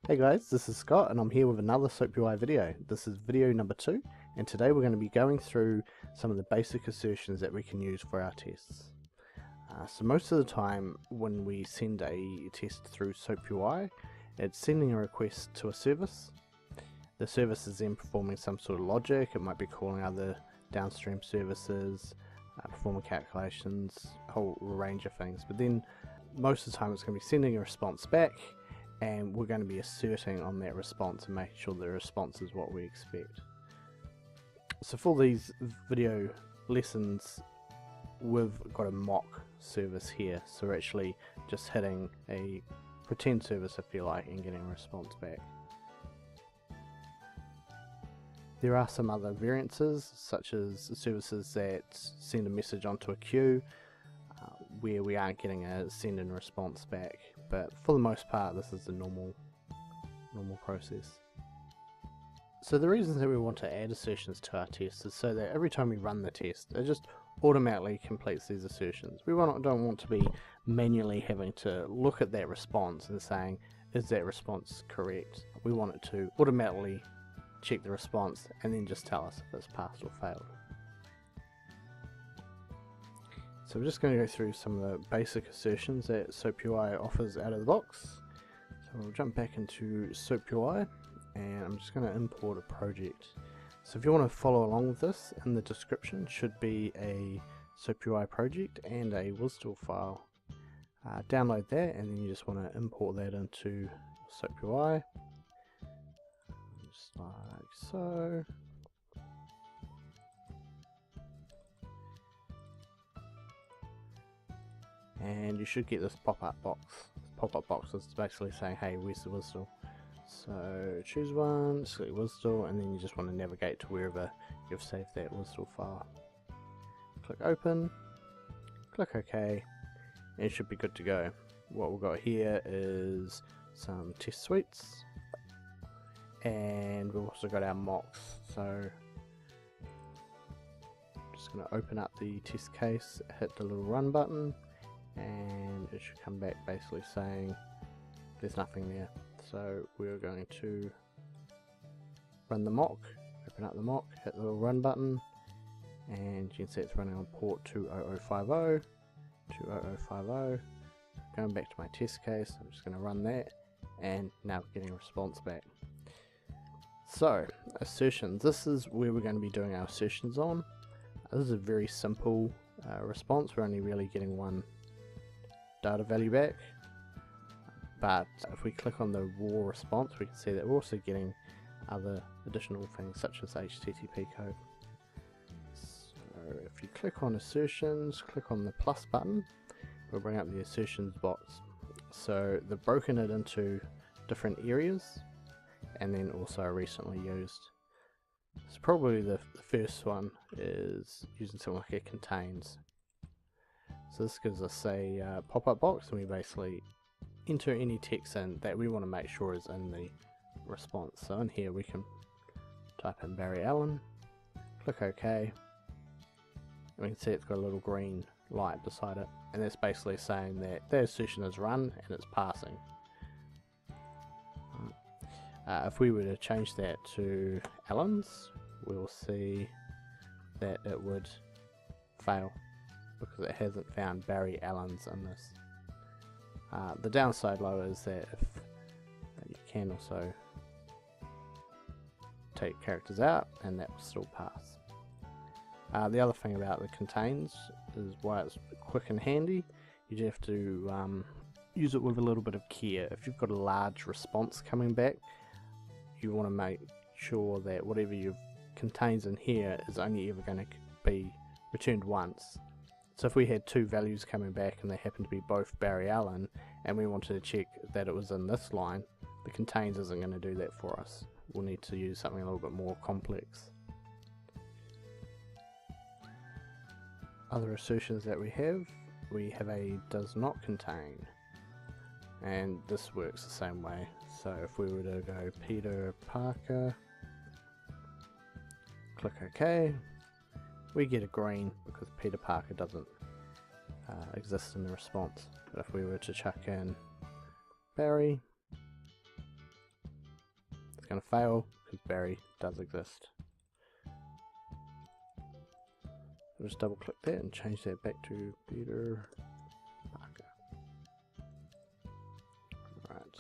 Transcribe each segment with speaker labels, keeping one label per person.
Speaker 1: Hey guys, this is Scott and I'm here with another SoapUi video. This is video number 2 and today we're going to be going through some of the basic assertions that we can use for our tests. So most of the time when we send a test through SoapUi, it's sending a request to a service. The service is then performing some sort of logic. It might be calling other downstream services, performing calculations, a whole range of things, but then most of the time it's going to be sending a response back, and we're going to be asserting on that response and making sure the response is what we expect. So for these video lessons, we've got a mock service here, so we're actually just hitting a pretend service, if you like, and getting a response back. There are some other variances, such as services that send a message onto a queue, where we aren't getting a send and response back, but for the most part this is the normal process. So the reasons that we want to add assertions to our test is so that every time we run the test it just automatically completes these assertions. We don't want to be manually having to look at that response and saying, is that response correct? We want it to automatically check the response and then just tell us if it's passed or failed. So we're just going to go through some of the basic assertions that SoapUi offers out of the box. So we'll jump back into SoapUi and I'm just going to import a project. So if you want to follow along with this, in the description should be a SoapUi project and a WSDL file. Download that and then you just want to import that into SoapUi, just like so. And you should get this pop-up box. This pop-up box is basically saying, hey, where's the WSDL? So choose one, select WSDL, and then you just want to navigate to wherever you've saved that WSDL file. Click open, click OK, and it should be good to go. What we've got here is some test suites, and we've also got our mocks. So I'm just going to open up the test case, hit the little run button, and it should come back basically saying there's nothing there. So we're going to run the mock, open up the mock, hit the little run button, and you can see it's running on port 20050, 20050. Going back to my test case, I'm just going to run that, and now we're getting a response back. So assertions, this is where we're going to be doing our assertions on. This is a very simple response. We're only really getting one data value back, but if we click on the raw response we can see that we're also getting other additional things such as HTTP code. So if you click on assertions, click on the plus button, we'll bring up the assertions box. So they've broken it into different areas and then also recently used. So probably the first one is using something like it contains. So this gives us a pop-up box, and we basically enter any text in that we want to make sure is in the response. So in here we can type in Barry Allen, click OK, and we can see it's got a little green light beside it, and that's basically saying that the assertion is run and it's passing. If we were to change that to Allen's, we'll see that it would fail, because it hasn't found Barry Allen's in this. The downside though is that if you can also take characters out and that will still pass. The other thing about the contains is why it's quick and handy. You just have to use it with a little bit of care. If you've got a large response coming back, you want to make sure that whatever you've contains in here is only ever going to be returned once. So if we had two values coming back and they happen to be both Barry Allen and we wanted to check that it was in this line, the contains isn't going to do that for us. We'll need to use something a little bit more complex. Other assertions that we have a does not contain, and this works the same way. So if we were to go Peter Parker, click OK, we get a green because Peter Parker doesn't exist in the response. But if we were to chuck in Barry, going to fail because Barry does exist. We'll just double click that and change that back to Peter Parker. Alright.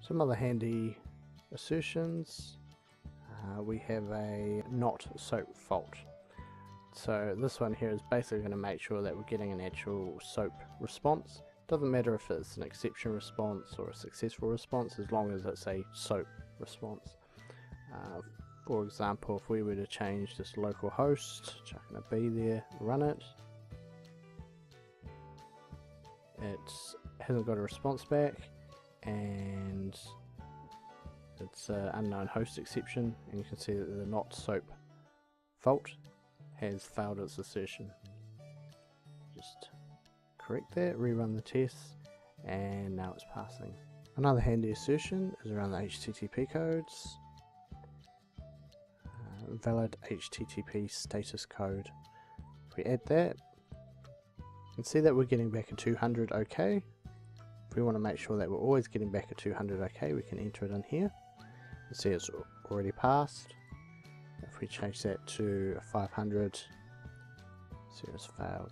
Speaker 1: Some other handy assertions. We have a not SOAP fault. So this one here is basically going to make sure that we're getting an actual SOAP response. Doesn't matter if it's an exception response or a successful response, as long as it's a SOAP response. For example, if we were to change this local host, chuck in a B there, run it, it hasn't got a response back, and it's an unknown host exception, and you can see that the not SOAP fault has failed its assertion. Just correct that, rerun the test, and now it's passing. Another handy assertion is around the HTTP codes. Valid HTTP status code. If we add that, you can see that we're getting back a 200 OK. If we want to make sure that we're always getting back a 200 OK, we can enter it in here. You see it's already passed. If we change that to 500, see it's failed.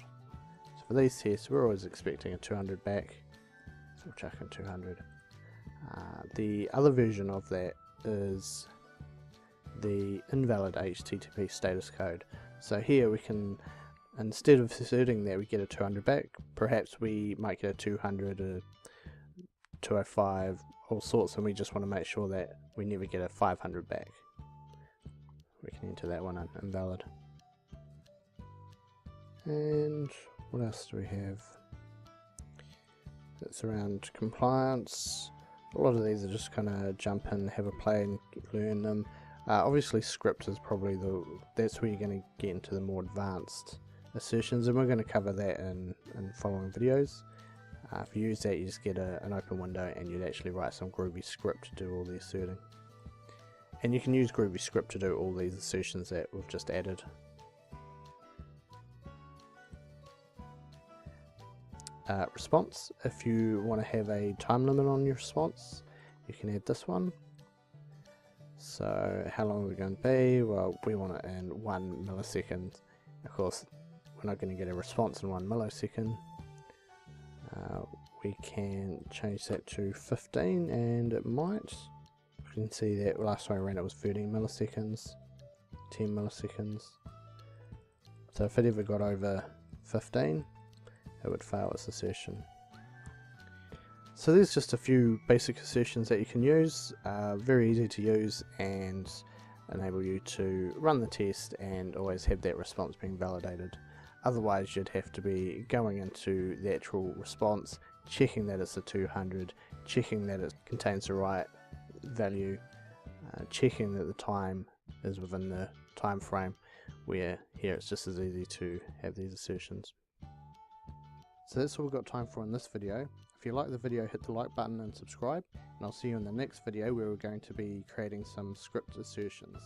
Speaker 1: So for these tests, we're always expecting a 200 back, so we'll chuck in 200. The other version of that is the invalid HTTP status code. So here we can, instead of asserting that we get a 200 back, perhaps we might get a 200, a 205, all sorts, and we just want to make sure that we never get a 500 back. We can enter that one in invalid. And what else do we have? That's around compliance. A lot of these are just kind of jump in, have a play and learn them. Obviously script is probably that's where you're going to get into the more advanced assertions, and we're going to cover that in following videos. If you use that, you just get an open window and you'd actually write some Groovy script to do all the asserting. And you can use Groovy script to do all these assertions that we've just added. Response. If you want to have a time limit on your response, you can add this one. So how long are we going to be? Well, we want it in 1 millisecond. Of course, we're not going to get a response in 1 millisecond. We can change that to 15, and it might. You can see that last time I ran it was 13 milliseconds, 10 milliseconds. So if it ever got over 15, it would fail its assertion. So there's just a few basic assertions that you can use, very easy to use and enable you to run the test and always have that response being validated. Otherwise you'd have to be going into the actual response, checking that it's a 200, checking that it contains the right value, checking that the time is within the time frame, where here it's just as easy to have these assertions. So that's all we've got time for in this video. If you like the video, hit the like button and subscribe, and I'll see you in the next video where we're going to be creating some script assertions.